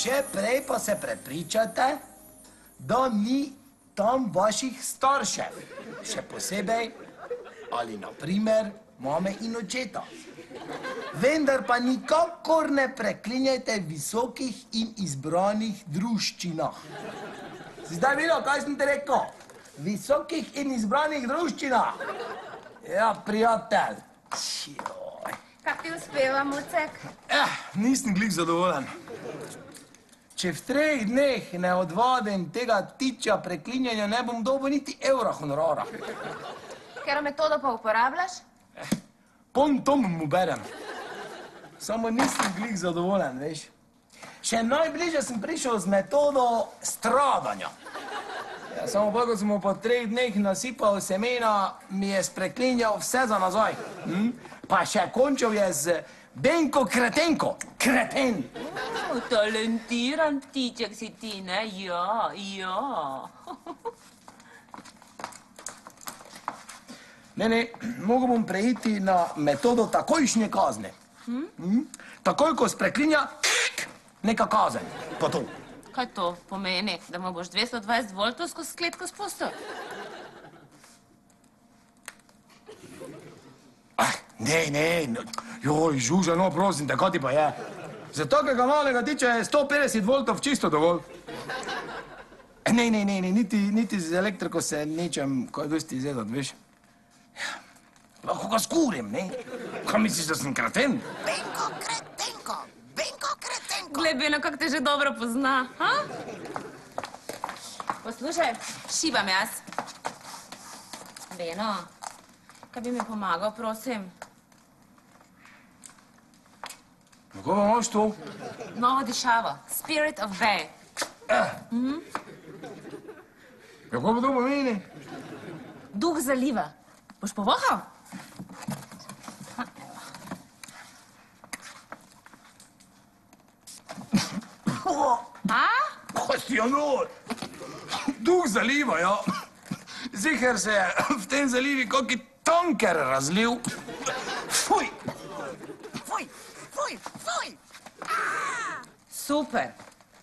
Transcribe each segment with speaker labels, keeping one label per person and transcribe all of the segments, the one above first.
Speaker 1: Še prej pa se prepričate, da ni tam vaših staršev. Še posebej, ali naprimer, mame in očeta. Vendar pa nikakor ne preklinjajte visokih in izbranih druščinah. Si zdaj videl, kaj sem ti rekel? Visokih in izbranih druščinah. Ja, prijatelj.
Speaker 2: Kak ti uspeva, Mucek?
Speaker 1: Nisem glih zadovoljen. Če v 3 dneh ne odvadim tega tiča preklinjanja, ne bom dobil niti evra honorara.
Speaker 2: Katero metodo pa uporabljaš?
Speaker 1: Pon tom mu berem. Samo nisem glih zadovoljen, veš. Še najbližje sem prišel z metodo stradanja. Ja, samo bolj, ko sem mu po 3 dneh nasipal semena, mi je spreklinjal vse za nazaj. Pa še končal je z Benko Kretenko. Kreten.
Speaker 2: Talentiran tiček si ti, ne? Ja, ja.
Speaker 1: Ne, mogel bom preiti na metodo takojšnje kazne. Takoj, ko spreklinja, neka kazen. Pa to.
Speaker 2: Kaj to pomeni? Da mu boš 220 voltov skozi skletko spustil?
Speaker 1: Ne. Joj, Žuža, no, prosim te, kaj ti pa je? Za takega malega tiča je 150 voltov čisto dovolj. Ne, niti z elektriko se nečem kaj dosti izvedati, veš. Lahko ga skurim, ne? Kaj misliš, da sem kreten?
Speaker 3: Benko Kretenko!
Speaker 2: Glej, Beno, kak te že dobro pozna, ha? Poslušaj, šibam jaz. Beno, kaj bi mi pomagal, prosim?
Speaker 1: Kako pa imaš to?
Speaker 2: Novo dišavo, Spirit of Bay.
Speaker 1: Ja, kaj pa to pomeni?
Speaker 2: Duh zaliva. Boš povohal? A?
Speaker 1: Kostijanor! Duh zaliva, ja. Ziher se je v tem zalivi kakšen tanker razlil. Fuj!
Speaker 2: Super.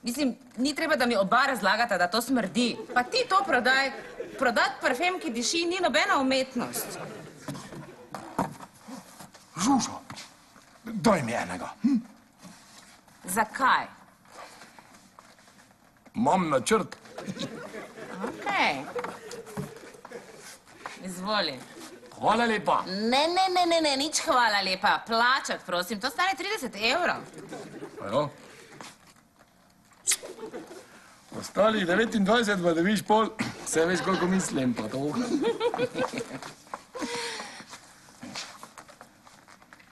Speaker 2: Mislim, ni treba, da mi oba razlagata, da to smrdi. Pa ti to prodaj. Prodati parfem, ki diši, ni nobena umetnost.
Speaker 1: Žuža, daj mi enega.
Speaker 2: Zakaj?
Speaker 1: Imam načrt.
Speaker 2: Okej. Izvoli.
Speaker 1: Hvala lepa.
Speaker 2: Ne, nič hvala lepa. Plačat, prosim, to stane 30 evrov.
Speaker 1: Ja. Ostalih 29, pa da viš pol, se veš, koliko mislim, pa to.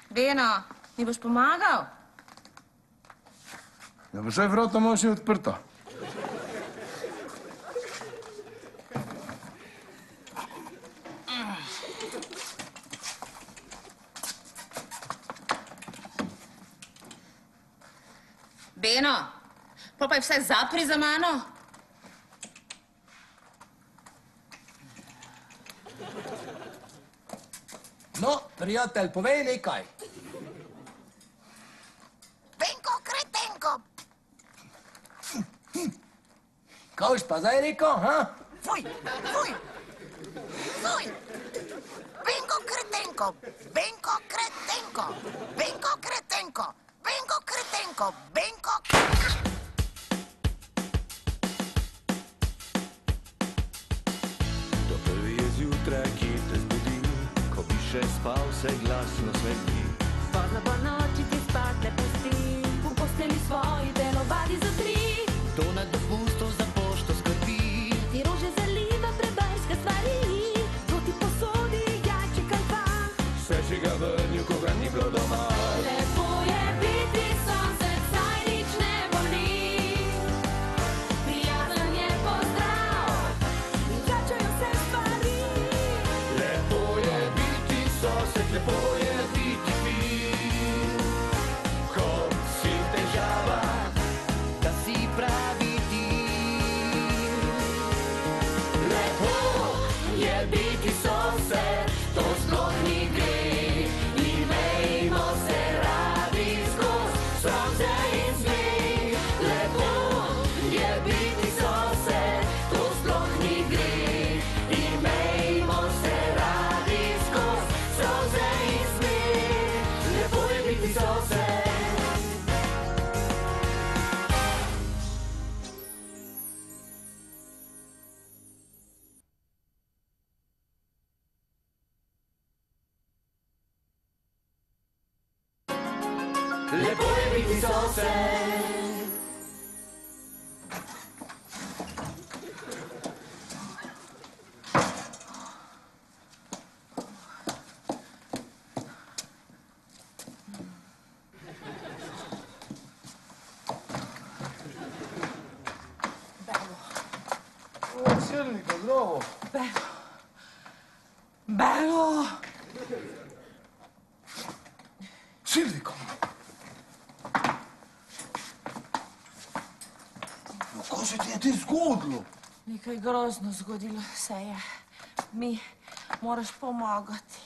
Speaker 2: Beno, mi boš pomagal?
Speaker 1: Ja, pa šaj vrata imaš še odprta.
Speaker 2: Beno, pol pa je vsaj zapri za mano.
Speaker 1: No, prijatelj, povej nekaj.
Speaker 3: Benko Kretenko!
Speaker 1: Kaj boš pa zdaj rekel, ha?
Speaker 3: Fuj! Benko Kretenko!
Speaker 4: To prvi je zjutraj, ki te zbudi, ko bi še spal, se glasno sveti.
Speaker 5: Pozno po noči ti spat ne pusti, v posteli svoji telovadi za 3.
Speaker 4: To nad dopustom za pošto skrbi,
Speaker 5: Ti rože zaliva prebrska stvari, to ti posodi jajček ali dva.
Speaker 4: svežega vrnil, ko ga ni bilo doma.
Speaker 5: Lepo je biti sonce, saj nič ne boli. Prijazen je pozdrav in začajo se stvari.
Speaker 4: Lepo je biti sosed, lepo je biti lepo je biti sosed.
Speaker 1: Silnika, zdravo.
Speaker 2: Belo!
Speaker 1: Silnika. Kaj se ti je ti zgodilo?
Speaker 2: Nekaj grozno zgodilo se je. Mi moraš pomagati.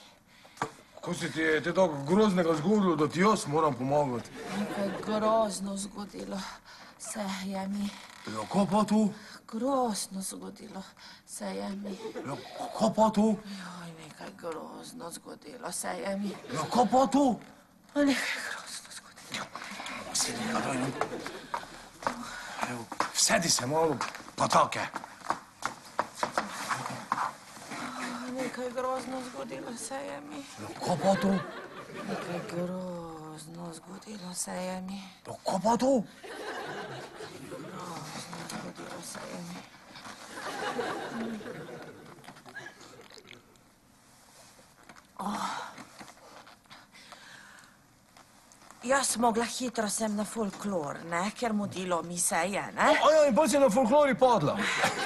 Speaker 1: Kaj se ti je tako groznega zgodilo, da ti jaz moram pomagati?
Speaker 2: Nekaj grozno zgodilo se je mi.
Speaker 1: Ja, kaj pa to?
Speaker 2: Grozno zgodilo se je mi.
Speaker 1: Ja, kaj pa to?
Speaker 2: Joj, nekaj grozno zgodilo se je mi.
Speaker 1: Ja, kaj pa to?
Speaker 2: Nekaj grozno zgodilo.
Speaker 1: Silnika, daj nam. Evo, sedi se malo, pa take.
Speaker 2: Nekaj grozno zgodilo se je mi.
Speaker 1: Ja, kaj pa to?
Speaker 2: Nekaj grozno zgodilo se je mi.
Speaker 1: Ja, kaj pa to?
Speaker 2: Zgodilo se je mi. Jaz sem mogla hitro sem na folklor, ne, ker mudilo mi se je, ne.
Speaker 1: Ja, in potem si na folklori padla.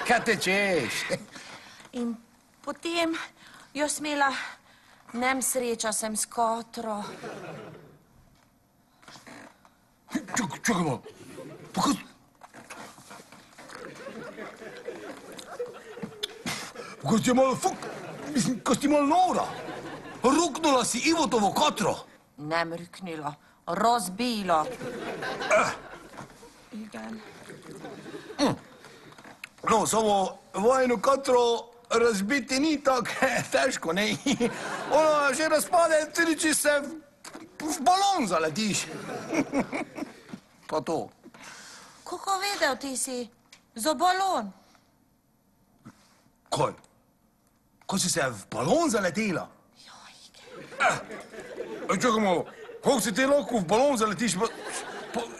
Speaker 1: Kaj tečeš?
Speaker 2: In potem jaz imela sreča sem s Kotro.
Speaker 1: Čakaj malo. Pa kaj... Ko si ti malo mislim, ko si ti malo nora. Ruknula si Ivotovo Kotro.
Speaker 2: Ne mrknilo, razbilo. Igen.
Speaker 1: No, samo vojno Kotro razbiti ni tako težko, ne? Ona že razpade, tudi če se v balon zaletiš. Pa to.
Speaker 2: Kako vedel ti si za balon?
Speaker 1: Kaj? Ko si se v balon zaletela? Čakaj malo, kako si ti lahko v balon zaletiš?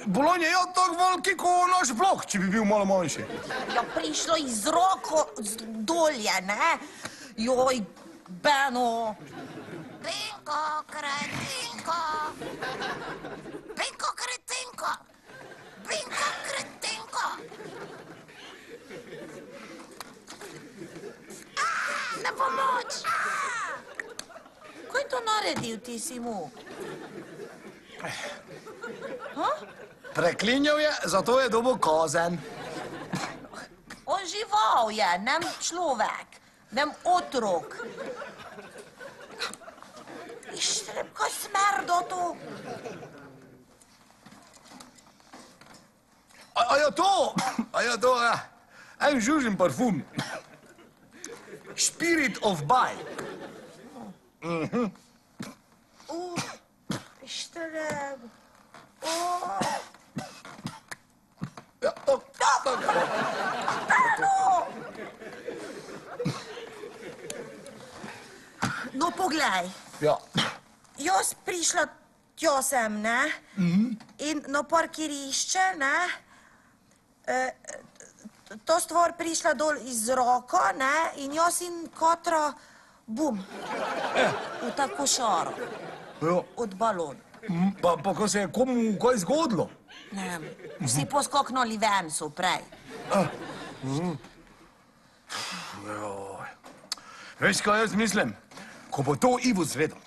Speaker 1: Balon je tako veliki kot naš blok, če bi bil malo manjši.
Speaker 2: Ja, prišlo iz roko dolje, ne? Joj, Beno.
Speaker 3: Benko, kretenko. Benko, kretenko. Benko, kretenko. Na pomoč.
Speaker 2: Kaj to naredil ti si mu?
Speaker 1: Preklinjal je, zato je dobil kazen.
Speaker 2: On žival je, nem človek, nem otrok. Ištrepko smrdo to.
Speaker 1: A ja to, ja. En žužen parfum. Spirit of Bile.
Speaker 2: Ištrep.
Speaker 1: Ja, to.
Speaker 2: No, poglej.
Speaker 1: Ja.
Speaker 2: Jaz prišla tjo sem, ne? In na parkirišče, ne? To stvar prišla dol iz roko, ne? In jaz in Kotro, bum, v ta košaro,
Speaker 1: Ja.
Speaker 2: od balon.
Speaker 1: Pa ko se je komu kaj zgodilo?
Speaker 2: Ne, vsi poskoknili ven so prej.
Speaker 1: Joj. Veš, kaj jaz mislim? Ko bo to Ivo zvedel,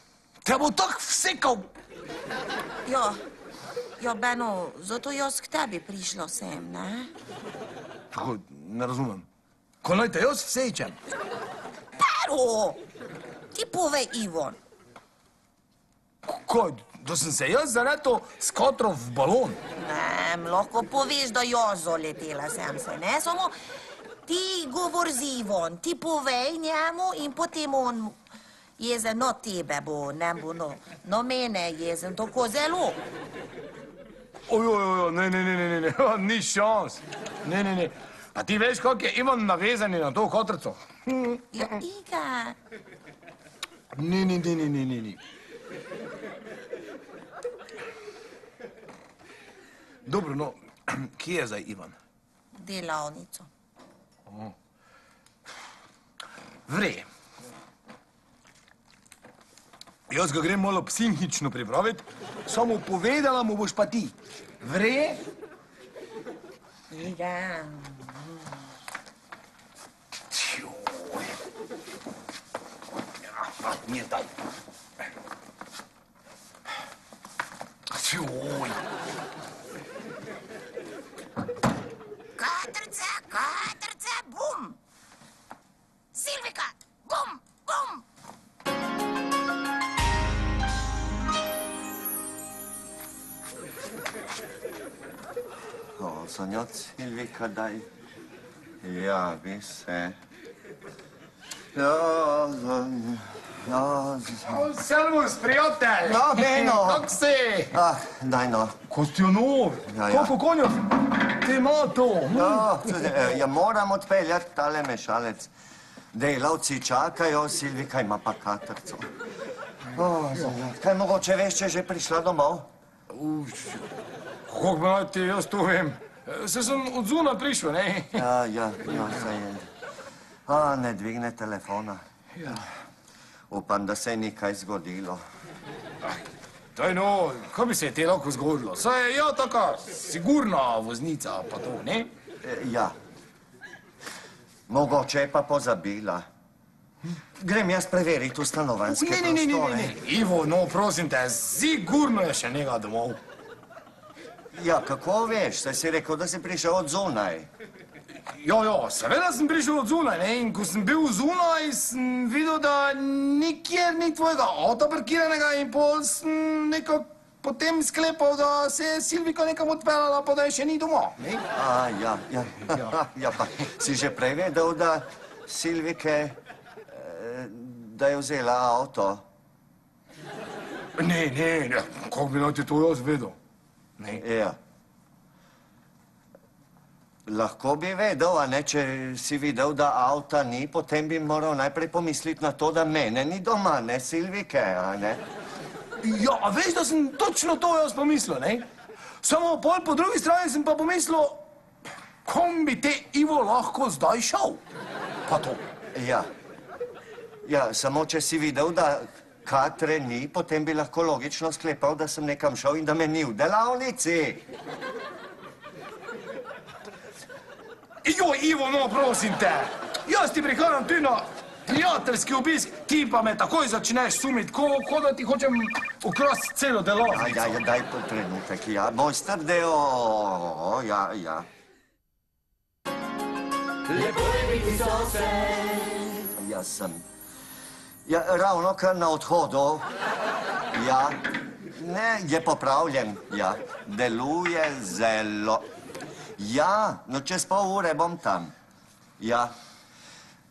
Speaker 1: te bo tako vsekal.
Speaker 2: Ja, Beno, zato jaz k tebi prišla sem, ne?
Speaker 1: Tako, ne razumem. Ko naj te jaz vsečem?
Speaker 2: Pero, ti povej, Ivon.
Speaker 1: Kaj, da sem se jaz zaletel s Kotro v balon?
Speaker 2: Ne, lahko poveš, da jaz zaletela sem se, ne? Samo ti govor z Ivon, ti povej njemu in potem on jezen na tebe bo, ne bo na mene jezen, tako zelo.
Speaker 1: Ojoj, ne, ni šans. Ne. A ti veš, kako je Ivan navezan na to Kotrico?
Speaker 2: Ja, Iga.
Speaker 1: Ni. Dobro, no, kje je zdaj Ivan?
Speaker 2: Delavnico.
Speaker 1: Vre. Jaz ga grem malo psihično pripraviti, samo povedala mu boš pa ti. Vre?
Speaker 2: Ja.
Speaker 1: Tjoj. Ja, nije taj. Tjoj.
Speaker 3: Katrce, bum! Silvika, bum, bum!
Speaker 6: O, Sonjot, Silvika, daj. Javi se.
Speaker 1: Servus, prijatelj!
Speaker 6: Ja, Beno.
Speaker 1: Kako si?
Speaker 6: Daj no.
Speaker 1: Kostjonov,
Speaker 6: Ja.
Speaker 1: koliko konjev ti ima to?
Speaker 6: Ja, moram odpeljati tale mešalec. Delavci čakajo, Silvika ima pa katrco. O, Sonjot, kaj mogoče veš, če je že prišla domov?
Speaker 1: Kako bi naj ti jaz to vem? Se sem od zunaj prišel, ne?
Speaker 6: Ja, se je. Ne dvigne telefona.
Speaker 1: Ja.
Speaker 6: Upam, da se ni kaj zgodilo.
Speaker 1: Daj no, kaj bi se ti lahko zgodilo? Saj je ja taka sigurna voznica pa to, ne?
Speaker 6: Ja. Mogoče je pa pozabila. Grem jaz preveriti v stanovanjske prostore.
Speaker 1: Ne. Ivo, no, prosim te, sigurno je še njega domov.
Speaker 6: Ja, kako veš? Saj si rekel, da si prišel od zunaj.
Speaker 1: Ja, seveda sem prišel od zunaj, ne? In ko sem bil zunaj, sem videl, da nikjer ni tvojega avta parkiranega in pol sem nekako potem sklepal, da se je Silvika nekam odpeljala, pa da je še ni doma, ne?
Speaker 6: Ja, pa si že prej vedel, da Silvike, da je vzela avto?
Speaker 1: Ne, kako bi naj ti to jaz vedel? Ne.
Speaker 6: Ja. Lahko bi vedel, a ne, če si videl, da avta ni, potem bi moral najprej pomisliti na to, da mene ni doma, ne Silvike, a ne?
Speaker 1: Ja, a veš, da sem točno to jaz pomislil, ne? Samo pol po drugi strani sem pa pomislil, kom bi te Ivo lahko zdaj šel? Pa to.
Speaker 6: Ja, samo če si videl, da Katre ni, potem bi lahko logično sklepal, da sem nekam šel in da me ni v delavnici.
Speaker 1: Joj, Ivo, no, prosim te. Jaz ti prihajam tu na prijateljski obisk, ti pa me takoj začneš sumiti, ko da ti hočem ukrasti celo delavnico.
Speaker 6: Ja, daj po trenutek, ja, mojster deo, ja.
Speaker 5: Lepo je biti sosed.
Speaker 6: Jaz sem. Ja, ravno kar na odhodu. Ja, ne, je popravljen, ja, deluje zelo. Ja, no čez pol ure bom tam. Ja,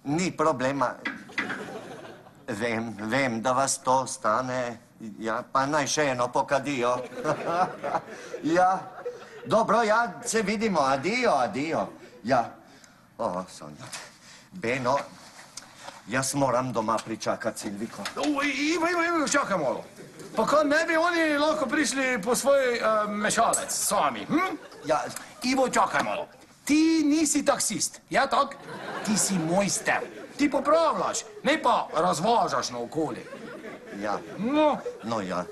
Speaker 6: ni problema. Vem, da vas to stane. Ja, pa naj še eno pokadijo. Ja, dobro, ja, se vidimo. Adio. Ja, Sonja. Beno, jaz moram doma pričakati Silviko.
Speaker 1: Ivo, čakaj malo. Pa kaj ne bi oni lahko prišli po svoj mešalec sami,
Speaker 6: Ja,
Speaker 1: Ivo, čakaj malo. Ti nisi taksist, ja tak? Ti si mojster. Ti popravljaš, ne pa razvažaš naokoli.
Speaker 6: ja.
Speaker 1: No,
Speaker 6: Ja,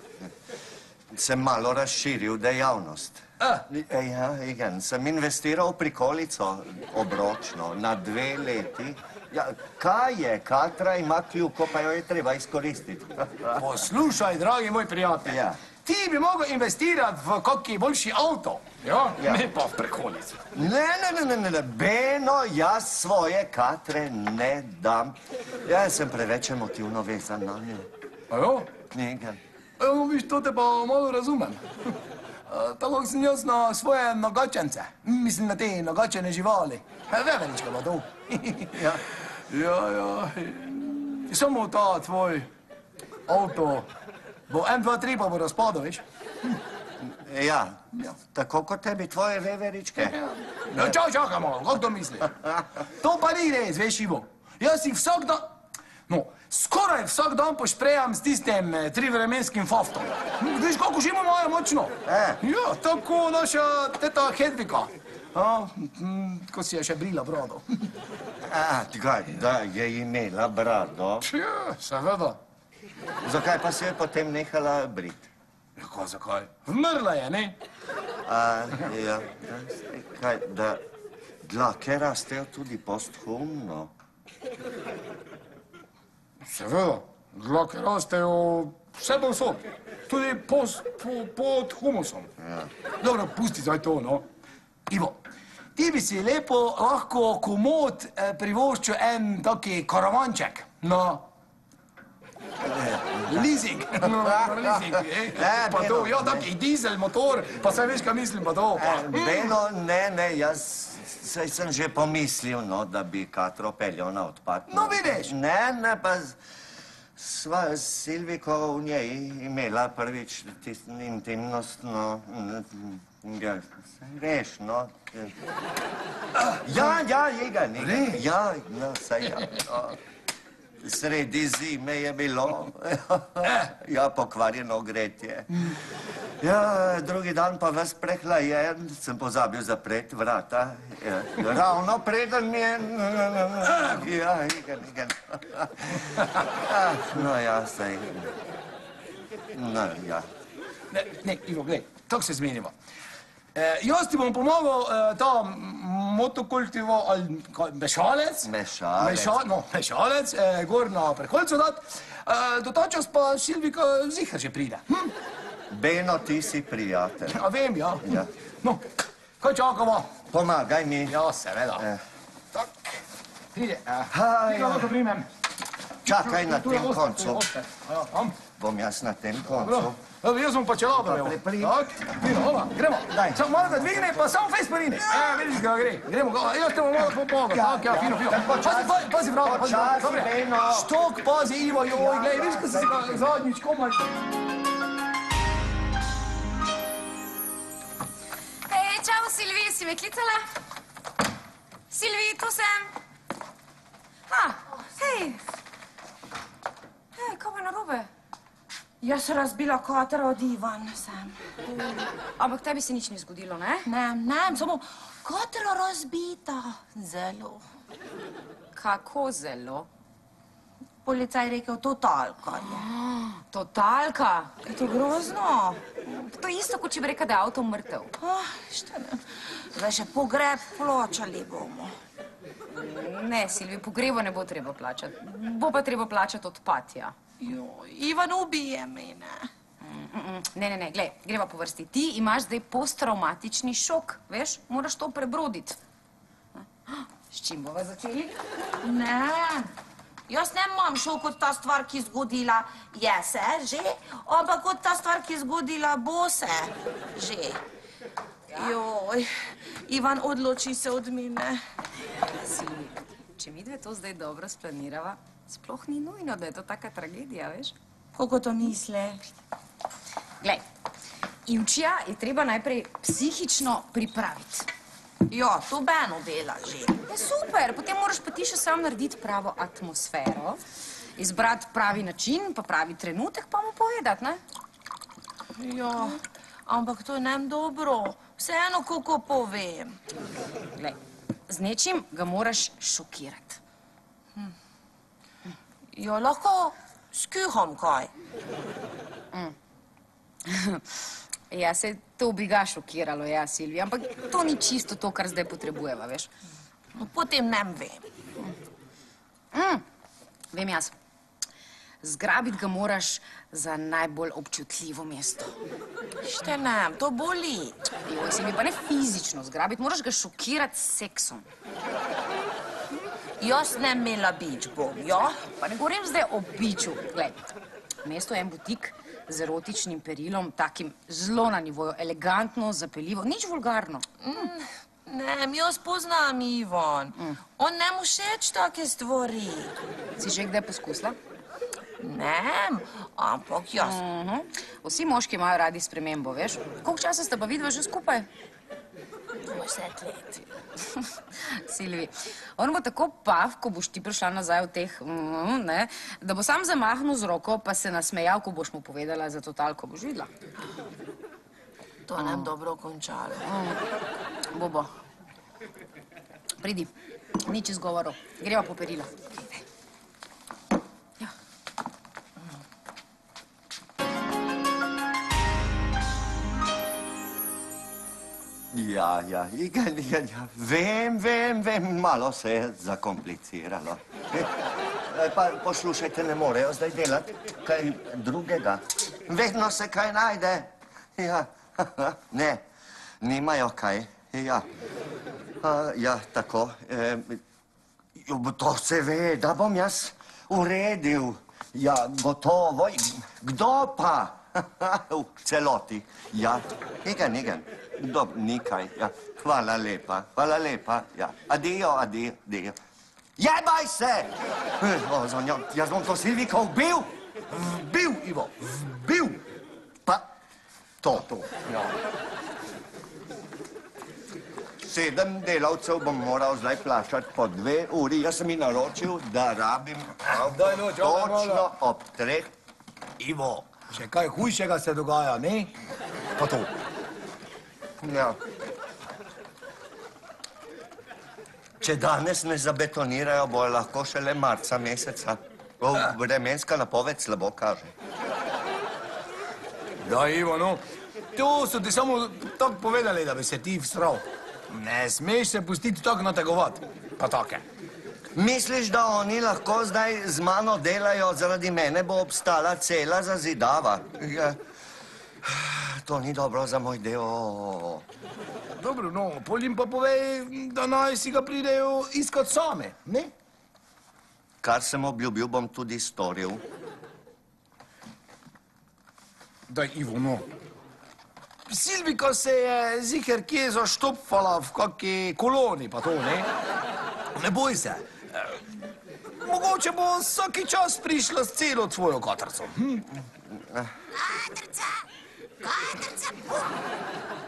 Speaker 6: sem malo razširil dejavnost. Ja, igen, sem investiral v prikolico obročno na 2 leti. Ja, kaj je? Katra ima kljuko, pa jo je treba izkoristiti.
Speaker 1: poslušaj, dragi moj prijatelj.
Speaker 6: Ja.
Speaker 1: Ti bi mogel investirati v kakšen boljši avto, ja? Ne pa v prikolico.
Speaker 6: Ne, Beno, jaz svoje Katre ne dam. Jaz sem preveč emotivno vezan na njo.
Speaker 1: Ajo?
Speaker 6: Igen.
Speaker 1: Evo, viš, to te pa malo razumem. Tako sem jaz na svoje nagačence. Mislim na te nagačene živali. Veverička pa to.
Speaker 6: Ja.
Speaker 1: Ja. Samo ta tvoj avto bo 1, 2, 3 pa bo razpadel, veš?
Speaker 6: Ja, tako kot tebi tvoje veveričke.
Speaker 1: Čakaj malo, kako to misliš? To pa ni res, veš, Ivo. Jaz si vsak dan... No, skoraj vsak dan pošprejam s tistim trivremenskim faftom. Veš, kako že imajo močno? Ja, tako naša teta Hedvika. Ko si je še brila brado.
Speaker 6: Da je imela brado.
Speaker 1: Ja, seveda.
Speaker 6: Zakaj pa se je potem nehala briti?
Speaker 1: Ja, zakaj? Vmrla je, ne?
Speaker 6: Ja, kaj, da dlake rastejo tudi posthumno?
Speaker 1: Seveda, dlake rastejo vse povsod, tudi pod humusom. Dobro, pusti zdaj to, no. Ivo, ti bi si lepo lahko komod privoščil en taki karavanček, no. Leasing, leasing, pa to, ja, taki dizel motor, pa saj veš, kaj mislim, pa to.
Speaker 6: Beno, ne, jaz saj sem že pomislil, no, da bi Katro peljal na odpad.
Speaker 1: No, vidiš.
Speaker 6: Ne, pa sva s Silviko v njej imela prvič intimnost, no, ja, veš, no. Ja, jega, nekaj. Ja, no, saj ja, no. Sredi zime je bilo, ja, pokvarjeno gretje. Ja, drugi dan pa ves prehlajen, sem pozabil zapreti vrata. Ravno preden mi je... Ja, igen. No, ja, saj... No, ja.
Speaker 1: Ne, Ivo, glej, tako se zmenimo. Jaz ti bom pomagal ta motokultivo ali mešalec. Mešalec, gor na prekolcu dat. Do ta čas pa Silvika ziher že pride.
Speaker 6: Beno, ti si prijatelj.
Speaker 1: Ja, vem, ja. No, kaj čakamo?
Speaker 6: Pomagaj mi.
Speaker 1: Ja, seveda. Tak, pride.
Speaker 6: Haj.
Speaker 1: Kaj lahko primem?
Speaker 6: Čakaj na tem koncu.
Speaker 1: Tam.
Speaker 6: Bom jaz na tem koncu.
Speaker 1: Jaz bom pa čelado, evo. Tak, ova, gremo. Samo malo ga dvigne, pa samo fejs porini. Vidiš, ga gre. Gremo, jaz te bom malo pomogel. Tak, ja, fino. Pazi, vrata, pazi.
Speaker 6: Počasi, Beno.
Speaker 1: Štok, pazi, Ivo, joj, glej, vidiš, ko si se zadnjič komaj...
Speaker 7: Čau, Silvi, si me klicala? Silvi, tu sem. Hej. Kaj pa narobe?
Speaker 2: Jaz sem razbila Katero od Ivan, sem.
Speaker 7: Ampak tebi se nič ni zgodilo, ne?
Speaker 2: Ne, samo Katero razbita. Zelo.
Speaker 7: Kako zelo?
Speaker 2: Policaj rekel, totalka je.
Speaker 7: Totalka?
Speaker 2: Je to grozno?
Speaker 7: To je isto, kot če bi rekel, da je avto mrtev.
Speaker 2: Zdaj še pogreb plačali bomo.
Speaker 7: Ne, Silvi, pogreba ne bo treba plačati. Bo pa treba plačati odpad, ja.
Speaker 2: Ivan ubije mene.
Speaker 7: Ne, glej, greva po vrsti. Ti imaš zdaj posttraumatični šok, veš? Moraš to prebroditi. S čim bova začeli?
Speaker 2: Ne, jaz ne imam šok kot ta stvar, ki zgodila je se že, ampak kot ta stvar, ki zgodila bo se že. Joj, Ivan, odloči se od mene.
Speaker 7: Silvi, če midve to zdaj dobro splanirava, sploh ni nujno, da je to taka tragedija, veš?
Speaker 2: Kako to misli?
Speaker 7: Glej, Ivčija je treba najprej psihično pripraviti.
Speaker 2: Ja, to Beno dela že.
Speaker 7: Je super, potem moraš pa ti še sam narediti pravo atmosfero, izbrati pravi način, pa pravi trenutek, pa mu povedati, ne?
Speaker 2: Ja, ampak to je nem dobro. Vseeno, kako povem.
Speaker 7: Glej, z nečim ga moraš šokirati.
Speaker 2: Ja, lahko skuham kaj.
Speaker 7: Ja, se to bi ga šokiralo, ja, Silvi, ampak to ni čisto to, kar zdaj potrebujeva, veš.
Speaker 2: No, potem nem vem.
Speaker 7: Vem jaz. Zgrabiti ga moraš za najbolj občutljivo mesto.
Speaker 2: Šte nem, to boli.
Speaker 7: Joj, Silvi, pa ne fizično zgrabiti, moraš ga šokirati s seksom.
Speaker 2: Jaz ne imela bič bom, ja?
Speaker 7: Pa ne govorim zdaj o biču. Glej, mesto je en butik z erotičnim perilom, takim zelo na nivoju, elegantno, zapeljivo, nič vulgarno.
Speaker 2: Ne, jaz poznam Ivan. On ne mu všeč take stvari.
Speaker 7: Si že kdaj poskusila?
Speaker 2: Ne, ampak jaz...
Speaker 7: Vsi moški imajo radi spremembo, veš? Koliko časa sta pa vidva že skupaj?
Speaker 3: Imaš 7 let.
Speaker 7: Silvi, on bo tako pav, ko boš ti prišla nazaj v teh, ne, da bo sam zamahnil z roko, pa se nasmejal, ko boš mu povedala za to talko, boš videla.
Speaker 2: To nam dobro končalo.
Speaker 7: Bobo, pridi, nič izgovorov, greva po perila.
Speaker 6: Ja, igen, ja. Vem, malo se je zakompliciralo. Pa poslušajte, ne morejo zdaj delati kaj drugega. Vedno se kaj najde. Ja, ne, nimajo kaj. Ja, ja, tako. To se ve, da bom jaz uredil. Ja, gotovo. Kdo pa? V celoti. Ja, igen. Nikaj, ja. Hvala lepa, ja. Adijo. Jebaj se! O, Zonja, jaz bom to Silviko vbil.
Speaker 1: Vbil, Ivo, vbil.
Speaker 6: Pa, to, ja. 7 delavcev bom moral zdaj plačati po 2 uri. Jaz sem jim naročil, da rabim
Speaker 1: Daj no, čakaj malo.
Speaker 6: točno ob 3.
Speaker 1: Ivo, še kaj hujšega se dogaja, ne? Pa to.
Speaker 6: Ja. Če danes ne zabetonirajo, bojo lahko šele marca meseca. Vremenska napoved slabo kaže.
Speaker 1: Da, Ivo, no. To so ti samo tako povedali, da bi se ti vstral. Ne smeš se pustiti tako nategovati. Pa take.
Speaker 6: Misliš, da oni lahko zdaj z mano delajo, zaradi mene bo obstala cela zazidava? Ja. To ni dobro za moj del.
Speaker 1: Dobro, no, pol jim pa povej, da naj si ga pridejo iskat same, ne?
Speaker 6: Kar sem obljubil, bom tudi storil.
Speaker 1: Daj, Ivo, no. Silvika se je ziher kje zaštopfala v kaki koloni, pa to, ne? Ne boj se. Mogoče bo vsaki čas prišla s celo tvojo katrco.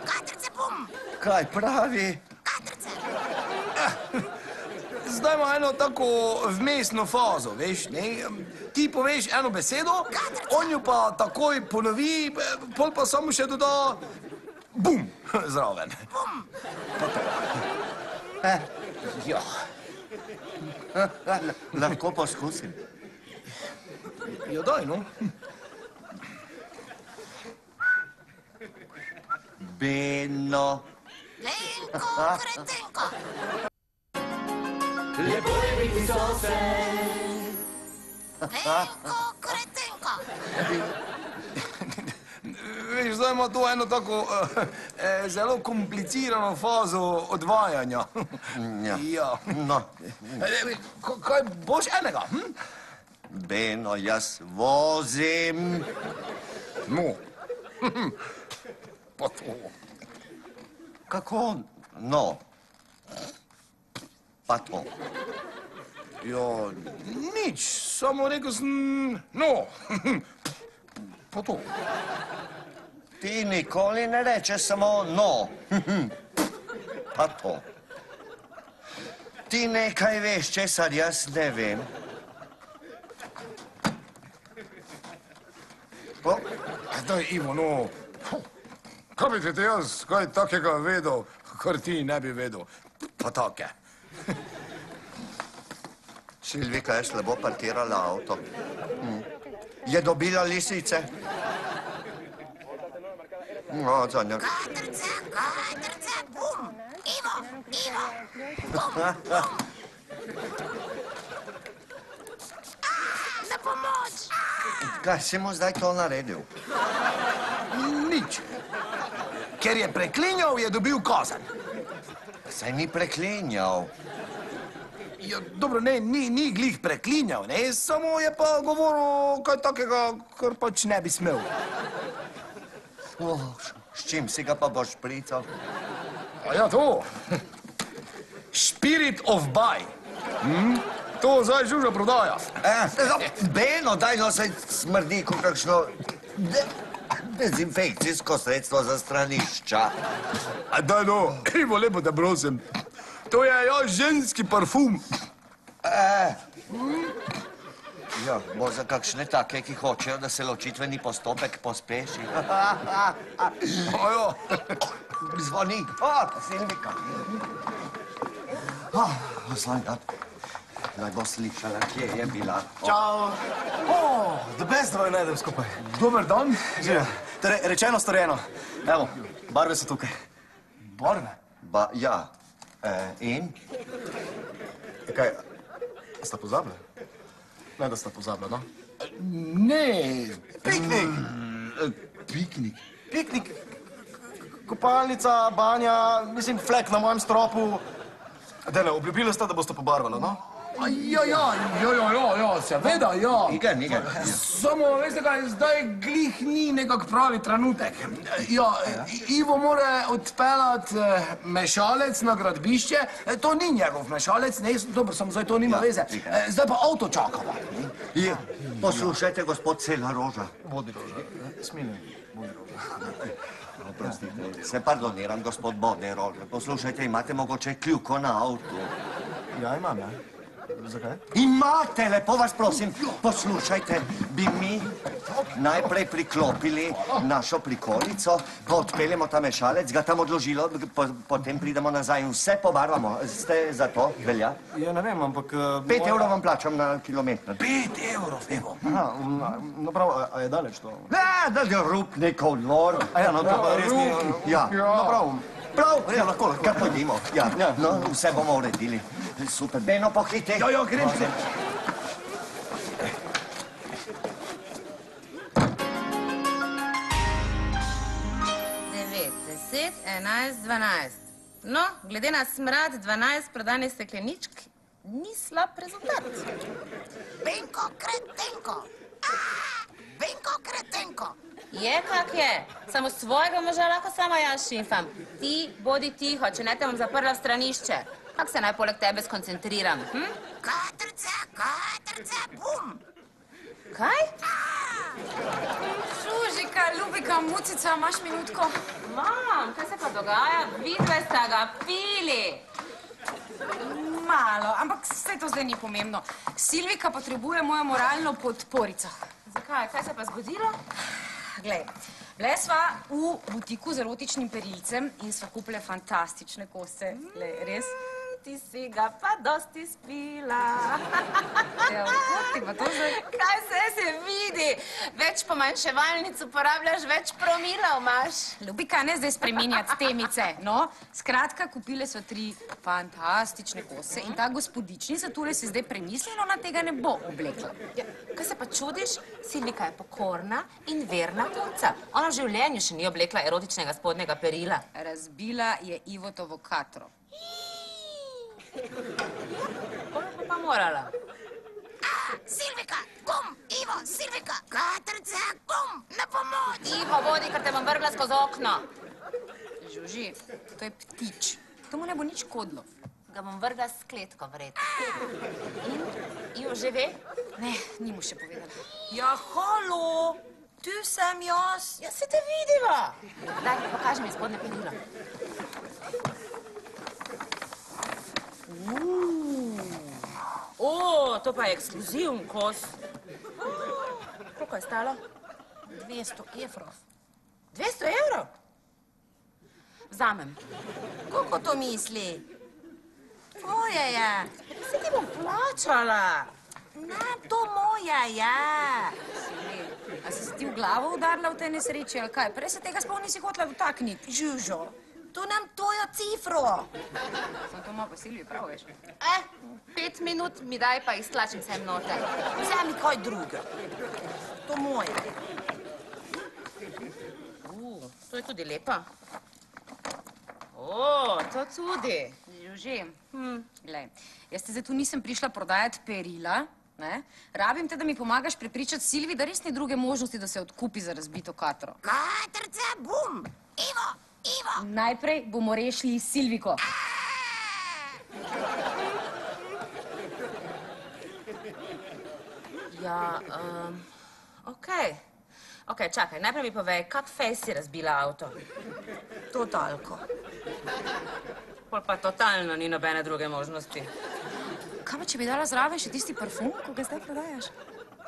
Speaker 3: Katrce, bum!
Speaker 6: Kaj pravi?
Speaker 3: Katrce!
Speaker 1: Zdaj ima eno tako vmesno fazo, veš, ne? Ti poveš eno besedo, on jo pa takoj ponovi, pol pa samo še doda bum zraven.
Speaker 3: Bum!
Speaker 1: Ja.
Speaker 6: Lahko poskusim.
Speaker 1: Ja, daj, no.
Speaker 6: Beno.
Speaker 3: Lenko, kretenko!
Speaker 4: Lepo je biti sosed.
Speaker 3: Lenko, kretenko!
Speaker 1: Veš, zdaj ima to eno tako zelo komplicirano fazo odvajanja. Ja.
Speaker 6: No.
Speaker 1: Kaj, boš enega?
Speaker 6: Beno, jaz vozim.
Speaker 1: No. Pa to.
Speaker 6: Kako? No. Pa to.
Speaker 1: Ja, nič, samo rekel sem, no. Pa to.
Speaker 6: Ti nikoli ne rečeš samo no. Pa to. Ti nekaj veš, česar jaz ne vem.
Speaker 1: Daj, Ivo, no. Kaj bi te jaz kaj takega vedel, kar ti ne bi vedel? Pa take.
Speaker 6: Silvika je slabo parkirala avto. Je dobila lisice? No, Zonja.
Speaker 3: Katrce, bum! Ivo! Bum, bum! Na pomoč!
Speaker 6: Kaj si mu zdaj to naredil?
Speaker 1: Nič. Ker je preklinjal, je dobil kazen.
Speaker 6: Saj ni preklinjal.
Speaker 1: Ja, dobro, ne, ni glih preklinjal, ne, samo je pa govoril kaj takega, kar pač ne bi smel.
Speaker 6: S čim si ga pa boš šprical?
Speaker 1: A ja, to. Spirit of buy. To zdaj Žuža prodaja.
Speaker 6: Beno, daj no, se smrdi kot kakšno dezinfekcijsko sredstvo za stranišča.
Speaker 1: A daj no, Ivo, lepo te prosim. To je ženski parfum.
Speaker 6: Ja, bo za kakšne take, ki hočejo, da se ločitveni postopek pospeši.
Speaker 1: Ojo.
Speaker 6: Zvoni. Silvika. Sonja, naj bo slišala, kje je bila.
Speaker 8: Čau. The best, da vaju najdem skupaj.
Speaker 1: Dober dan.
Speaker 8: Živja. Torej, rečeno, storjeno. Evo, barve so tukaj.
Speaker 1: Barve?
Speaker 6: Ja. In?
Speaker 8: Kaj, sta pozabili? Ne, da sta pozabili, no?
Speaker 1: Ne.
Speaker 8: Piknik.
Speaker 1: Piknik.
Speaker 8: Piknik. Kopalnica, banja, mislim, flek na mojem stropu. Dele, obljubili sta, da boste pobarvali, no?
Speaker 1: Ja, seveda, ja.
Speaker 6: Niga.
Speaker 1: Samo, veste kaj, zdaj glih ni nekak pravi trenutek. Ja, Ivo mora odpeljati mešalec na gradbišče. To ni njegov mešalec, ne, dobro, samo zdaj to nima veze. Zdaj pa avto čakava.
Speaker 6: Poslušajte, gospod Cela Roža.
Speaker 8: Bodi Roža. Smiljen, bodi Roža.
Speaker 6: Oprostite, se pardoniram, gospod Bode Roža. Poslušajte, imate mogoče kljuko na avtu?
Speaker 8: Ja, imam, ja. Zakaj?
Speaker 6: Imate, lepo vas prosim. Poslušajte, bi mi najprej priklopili našo prikolico, pa odpeljemo ta mešalec, ga tam odložilo, potem pridemo nazaj in vse pobarvamo. Ste za to, velja?
Speaker 8: Ja, ne vem, ampak...
Speaker 6: 5 evrov vam plačam na kilometr.
Speaker 1: 5 evrov, Ivo.
Speaker 8: Aha, no prav, a je daleč to?
Speaker 6: Ne, da je Rupnikov dvor.
Speaker 8: A ja, no to pa res ni...
Speaker 6: Ja.
Speaker 8: No prav.
Speaker 6: Prav,
Speaker 8: Ja, lahko.
Speaker 6: Kar pojdimo. Ja, no, vse bomo uredili. Super, Beno, pohiti.
Speaker 1: Ja, grem.
Speaker 9: 10, 11, 12. No, glede na smrad 12 prodanih stekleničk, ni slab rezultat.
Speaker 3: Benko kretenko. Benko kretenko.
Speaker 9: Je kak je, samo svojega moža lahko sama jaz šimfam. Ti bodi tiho, če ne te bom zaprla v stranišče. Kak se naj poleg tebe skoncentriram,
Speaker 3: Katrca, bum.
Speaker 9: Kaj?
Speaker 7: Žužika, ljubika, mucica, imaš minutko?
Speaker 9: Mam, kaj se pa dogaja? Vidve sta ga pili.
Speaker 7: Malo, ampak vse to zdaj ni pomembno. Silvika potrebuje mojo moralno podporico.
Speaker 9: Zakaj? Kaj se pa zgodilo?
Speaker 7: Glej, bile sva v butiku z erotičnim perilcem in sva kupile fantastične kose. Glej, res?
Speaker 9: Ti si ga pa dosti spila.
Speaker 7: Ja, kot ti pa to zdaj?
Speaker 9: Kaj se vidi? Več pomanjševalnic uporabljaš, več promilov imaš.
Speaker 7: Ljubika, ne zdaj spreminjati temice, no. Skratka, kupile so 3 fantastične kose in ta gospodičnica tule si zdaj premislila, ona tega ne bo oblekla.
Speaker 9: Ja, kaj se pa čudiš? Silvika je pokorna in verna punca. Ona v življenju še ni oblekla erotičnega spodnjega perila.
Speaker 7: Razbila je Ivotovo katro.
Speaker 9: Koliko pa morala?
Speaker 3: Silvika, gum, Ivo, Silvika, Katrca, gum, na pomoč.
Speaker 9: Tiho bodi, ker te bom vrgla skozi okno.
Speaker 7: Žuži, to je ptič. To mu ne bo nič škodilo.
Speaker 9: Ga bom vrgla s kletko vred. In? Ivo že ve?
Speaker 7: Ne, ni mu še povedala.
Speaker 2: Ja, halo, tu sem jaz.
Speaker 9: Ja, se te vidiva. Daj, pokaži mi spodnje perilo. To pa je ekskluzivn kos. Koliko je stalo?
Speaker 2: 200 evrov.
Speaker 9: 200 evrov? Vzamem.
Speaker 2: Koliko to misli? Tvoje je.
Speaker 9: Se ti bom plačala.
Speaker 2: Ne, to moja je.
Speaker 7: A si ti v glavo udarila v tej nesreči, ali kaj? Prej se tega sploh nisi hotela dotakniti.
Speaker 2: Žužo, to nam tvojo cifro.
Speaker 7: Sam to ima pa Silvi prav, veš.
Speaker 9: 5 minut mi daj, pa jih stlačim sem noter.
Speaker 2: Vzemi kaj druge. To moje.
Speaker 9: To je tudi lepa. To tudi.
Speaker 7: Žuži, glej, jaz te zdaj tu nisem prišla prodajati perila, ne? Rabim te, da mi pomagaš prepričati Silvi, da res ni druge možnosti, da se odkupi za razbito katro.
Speaker 3: Katrca, bum. Ivo.
Speaker 7: Najprej bomo rešili Silviko.
Speaker 9: Ja, okej. Ok, čakaj, najprej mi povej, kak fejs si razbila avto?
Speaker 2: Totalko.
Speaker 9: Pol pa totalno ni nobene druge možnosti.
Speaker 7: Kaj pa, če bi dala zraven še tisti parfum, ko ga zdaj prodajaš?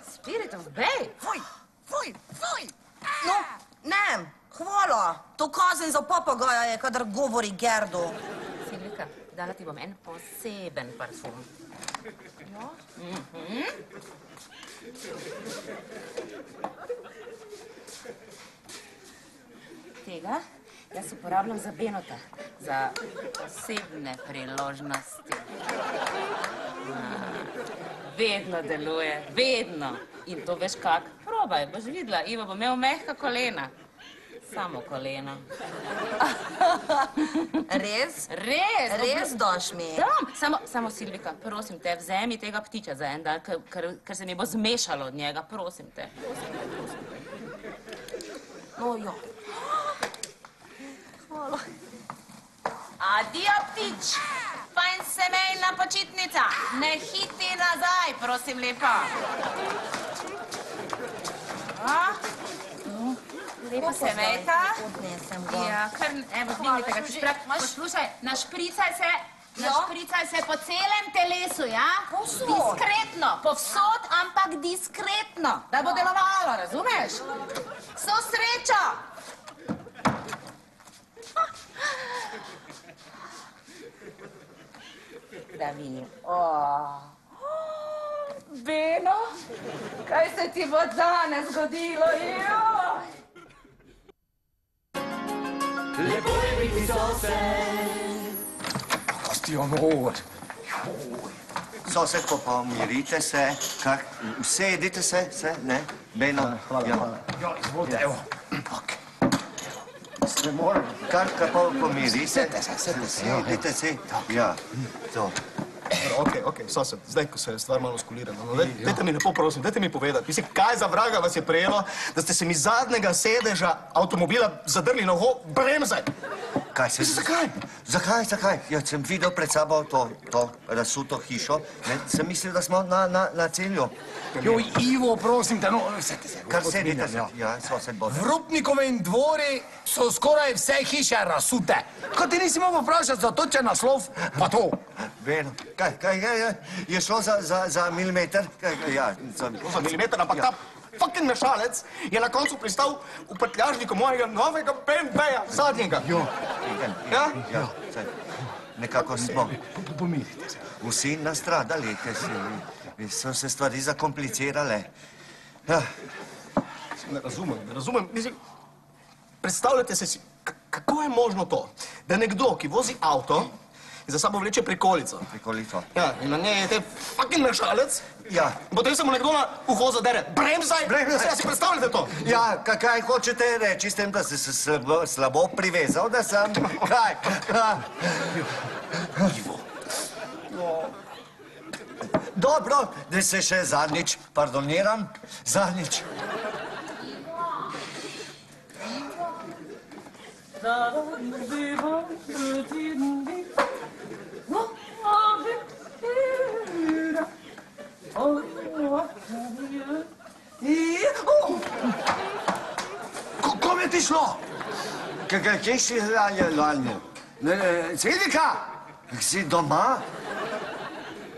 Speaker 9: Spirit of Bay?
Speaker 3: Fuj, fuj, fuj!
Speaker 2: No, ne, hvala. To kazen za papagaja je, kadar govori Gerdo.
Speaker 9: Silvika, dala ti bom en poseben parfum.
Speaker 2: Ja?
Speaker 9: Tega jaz uporabljam za Benota, za posebne priložnosti. Vedno deluje, vedno. In to veš kak? Probaj, boš videla, Ivo bo imel mehka kolena. Samo koleno.
Speaker 2: Res?
Speaker 9: Res?
Speaker 2: Res daš mi?
Speaker 9: Dam, samo Silvika, prosim te, vzemi tega ptiča za en dan, ker se mi bo zmešalo od njega, prosim te.
Speaker 2: No, ja. Hvala.
Speaker 9: Adio, ptič! Fajn semejna počitnica! Ne hiti nazaj, prosim lepa! Lepo semejka.
Speaker 2: Odnesem ga.
Speaker 9: Ja, kar, evo, dvignite ga. Poslušaj, našpricaj se po celem telesu, ja?
Speaker 2: Povsod.
Speaker 9: Diskretno, povsod, ampak diskretno, da bo delovalo, razumeš? Vso srečo! Da vidim. Beno, kaj se ti bo danes zgodilo, joj?
Speaker 4: Lepo je biti sosed.
Speaker 1: Kosti amor.
Speaker 6: Sosed, pomirite se, kar, usedite se, ne? Beno,
Speaker 1: Hvala. Ja, izvolite, evo.
Speaker 6: Ne morem. Kar pomiri se. Sedite se. Ja, to.
Speaker 8: Ok, sosed, zdaj, ko se je stvar malo skulirala, no, dajte mi lepo prosim, dajte mi povedati, mislim, kaj za vraga vas je prejelo, da ste se mi zadnjega sedeža avtomobila zadrli na uho, bremzaj!
Speaker 6: Kaj se... Zakaj? Ja, sem videl pred sabo to razsuto hišo, sem mislil, da smo na celju.
Speaker 1: Joj, Ivo, prosim te, no, sedite se.
Speaker 6: Kar sedite se, ja, sosed bo.
Speaker 1: V Rupnikovem dvori so skoraj vse hiše razsute. Ko ti nisi mogel vprašati za točen naslov, pa to.
Speaker 6: Veno, kaj je šlo za milimeter? Ja,
Speaker 8: za milimeter, ampak ta fucking mešalec je na koncu pristal v prtljažniku mojega novega BMW-ja, zadnjega.
Speaker 6: Ja, nekako smo.
Speaker 1: Pomirite se.
Speaker 6: Vsi nastradali, ker so se stvari zakomplicirale.
Speaker 8: Ne razumem. Mislim, predstavljate se, kako je možno to, da nekdo, ki vozi avto, in za sabo vleče prikolico.
Speaker 6: Prikolico.
Speaker 8: Ja, in na njej je te fucking mešalec.
Speaker 6: Ja.
Speaker 8: Potem se mu nekdo na uho zadere. Bremzaj! Ja, si predstavljate to?
Speaker 6: Ja, kaj hočete reči s tem, da si se slabo privezal, da sem... Kaj?
Speaker 1: Ivo.
Speaker 6: Dobro, da se še zadnjič pardoniram. Zadnjič.
Speaker 1: Kom je ti šlo?
Speaker 6: Kje si lalnil? Silvika, si doma?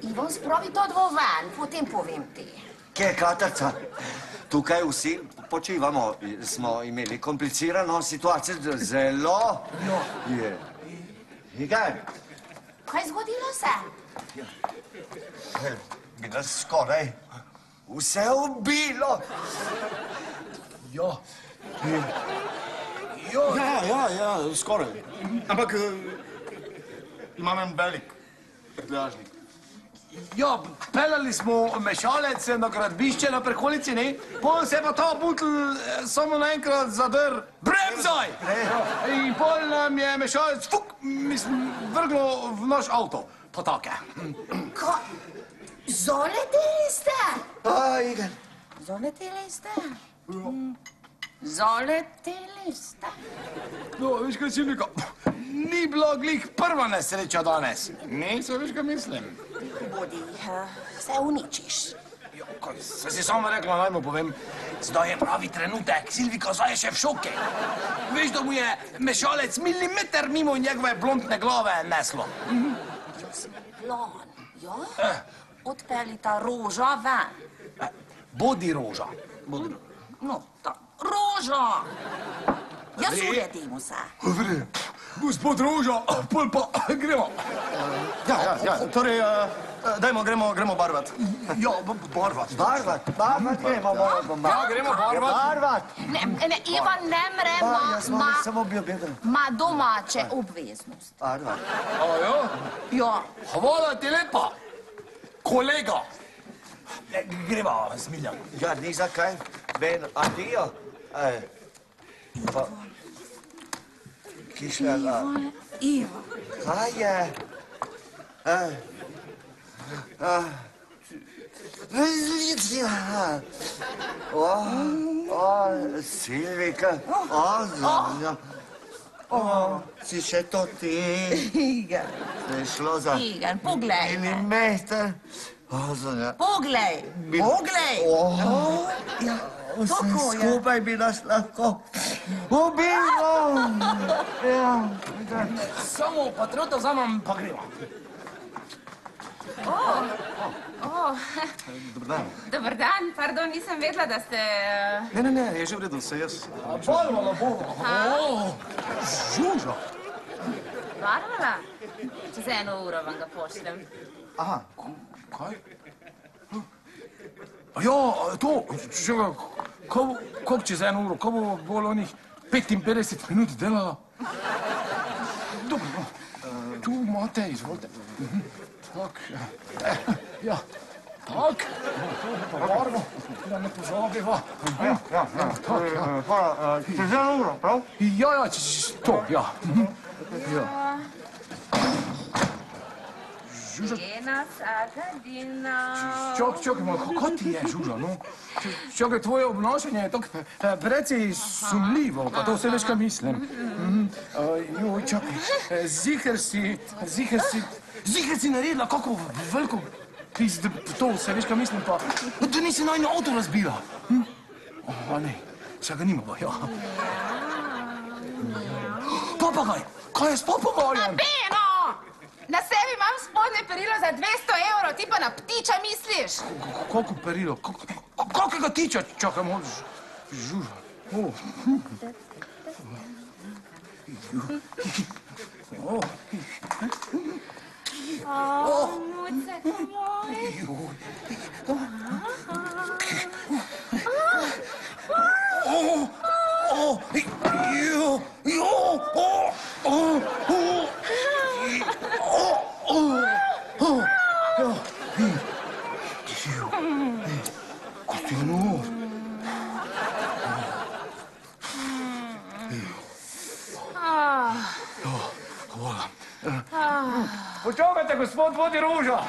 Speaker 3: Ivo, spravi to dvo ven, potem povem ti.
Speaker 6: Kje je Katarca? Tukaj vsi počivamo. Smo imeli komplicirano situacijo, zelo... Igaj?
Speaker 3: Kaj zgodilo se?
Speaker 6: Bi nas skoraj vse ubilo.
Speaker 1: Ja,
Speaker 8: skoraj. Ampak imam en velik prtljažnik.
Speaker 1: ja, peljali smo mešalec na gradbišče na prikolici, ne? Pol se pa ta butl samo naenkrat zadr. Bremzaj! In pol nam je mešalec, vrglo v naš avto. Pa take.
Speaker 3: Zoleteli ste?
Speaker 6: Igor.
Speaker 3: Zoleteli ste?
Speaker 2: Zaleteli ste.
Speaker 1: No, veš kaj, Silvika, ni bila glih prva nesreča danes. Ne, se veš kaj mislim.
Speaker 3: Bodi, se uničiš.
Speaker 1: Saj si sama rekla, naj mu povem, zdaj je pravi trenutek, Silvika zdaj je še v šoke. Veš, da mu je mešalec milimeter mimo njegove blondne glave neslo.
Speaker 2: Plan, ja? Odpeli ta roža ven.
Speaker 1: Bodi roža.
Speaker 2: No, ta roža! Jaz uredimo se.
Speaker 1: Vre, gospod Roža, pol pa gremo.
Speaker 8: Ja, torej, gremo barvat.
Speaker 1: Ja, barvat.
Speaker 6: Barvat gremo, moja doma.
Speaker 1: Ja, gremo barvat.
Speaker 6: Barvat.
Speaker 3: Ne, Ivan, ne mre,
Speaker 6: Samo bi objedel.
Speaker 3: ma domače obveznost.
Speaker 6: Barvat.
Speaker 1: A ja?
Speaker 3: Ja,
Speaker 1: Hvala ti lepa, kolega. Greva, Smiljan.
Speaker 6: Ja, ni zakaj. Ben, adijo. Pa... Kišljala.
Speaker 2: Ivan.
Speaker 6: Kaj je? Silvika. Zanja. Si še to ti?
Speaker 2: Igen.
Speaker 6: Se je šlo za
Speaker 2: Igen, poglej me.
Speaker 6: milimeter. Zanja.
Speaker 2: Poglej. Ja,
Speaker 6: Vse
Speaker 2: tako je.
Speaker 6: skupaj bi nas lahko ubilo. Ja.
Speaker 1: Samo patriota vzamem, pa greva.
Speaker 9: Dober dan, pardon, nisem vedela, da ste...
Speaker 8: Ne, je že v redu, se jaz.
Speaker 1: Barvala bomo. Žuža.
Speaker 9: Barbara? Čez 1 uro vam ga pošljem.
Speaker 8: Aha,
Speaker 1: Kaj? Ja, to, čega, kako čez 1 uro, ko bo bolj onih 55 minut delala? Dobro, no, tu imate, izvolite. Tak, ja, tak, pa barvo, da ne pozabiva.
Speaker 6: Čez 1 uro, prav?
Speaker 1: Ja, to, ja. Žuža,
Speaker 9: Ena sagadina.
Speaker 1: čakaj malo, kako ti je, Žuža, no? Čakaj, tvoje obnašanje je tako precej sumljivo, pa to vse veš, kaj mislim. Joj, čakaj, ziher si naredila kako veliko pizd, to vse veš, kaj mislim, pa da nisi najno avto razbila. A ne, še ga nima, ja. Papagaj, kaj je s papagajem?
Speaker 9: Beno! Na sebi imam spodnje perilo za 200 evrov, ti pa na ptiča misliš?
Speaker 1: Koliko perilo? Kakega tiča? Čakaj, možeš. Žuža.
Speaker 9: Muce tvoj.
Speaker 1: Počakajte, gospod vodi Roža.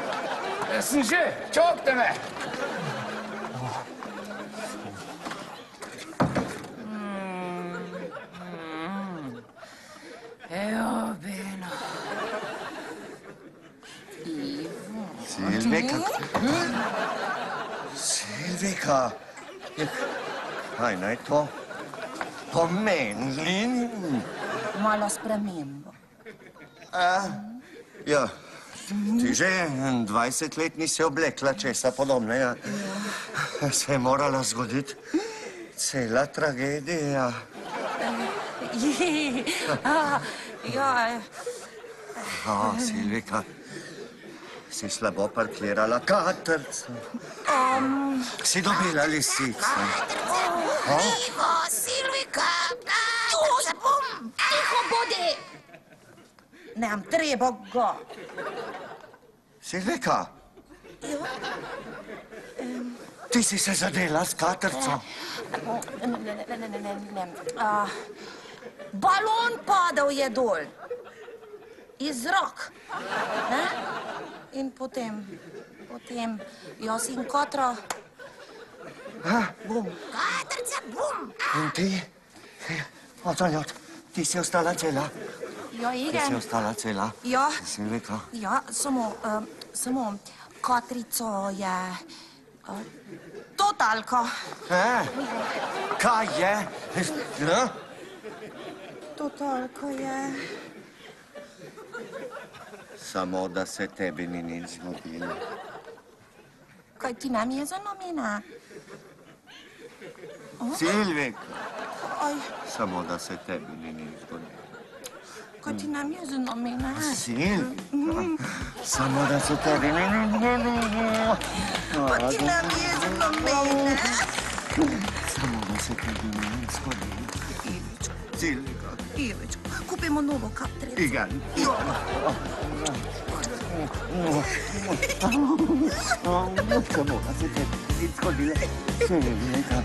Speaker 1: Sem že, čakajte me.
Speaker 9: Evo, Beno.
Speaker 6: Silvika. Kaj naj to pomeni?
Speaker 2: Malo spremembo.
Speaker 6: Ja, ti že 20 let nisi oblekla česa podobnega. Se je morala zgoditi cela tragedija.
Speaker 2: Ja,
Speaker 6: Silvika, si slabo parkirala katrca. Si dobila lisico.
Speaker 2: Tiho, Silvika! Tu bom! Tiho bodi! Nemam treba ga.
Speaker 6: Silvika? Ti si se zadela s katrcem.
Speaker 2: Ne. Balon padal je dol. Iz rok. Ne? In potem, jaz in Katra, bum. Katrca, bum.
Speaker 6: In ti? Ocanjot, ti si ostala cela.
Speaker 2: Ja,
Speaker 6: Ti si
Speaker 2: Igen.
Speaker 6: ostala cela.
Speaker 2: Ja.
Speaker 6: Silvika.
Speaker 2: Ja, samo Katrico je Totalko.
Speaker 6: Kaj je?
Speaker 2: Totalko je.
Speaker 6: Samo da se tebi ni nič zgodilo.
Speaker 2: Kaj ti nam je za nomina?
Speaker 6: Silvika,
Speaker 2: Aj,
Speaker 6: samo da se tebi ni nič zgodilo.
Speaker 2: kaj ti nam je za nomina?
Speaker 6: Silvika, samo da se tebi ni nič zgodilo.
Speaker 2: Kaj ti nam je za nomina?
Speaker 6: Samo da se tebi ni nič zgodilo.
Speaker 2: Ivičko,
Speaker 6: Silvika,
Speaker 2: Ivičko, kupimo novo kaptrico.
Speaker 6: Igan. Samo da se tebi ni nič zgodilo. Silvika.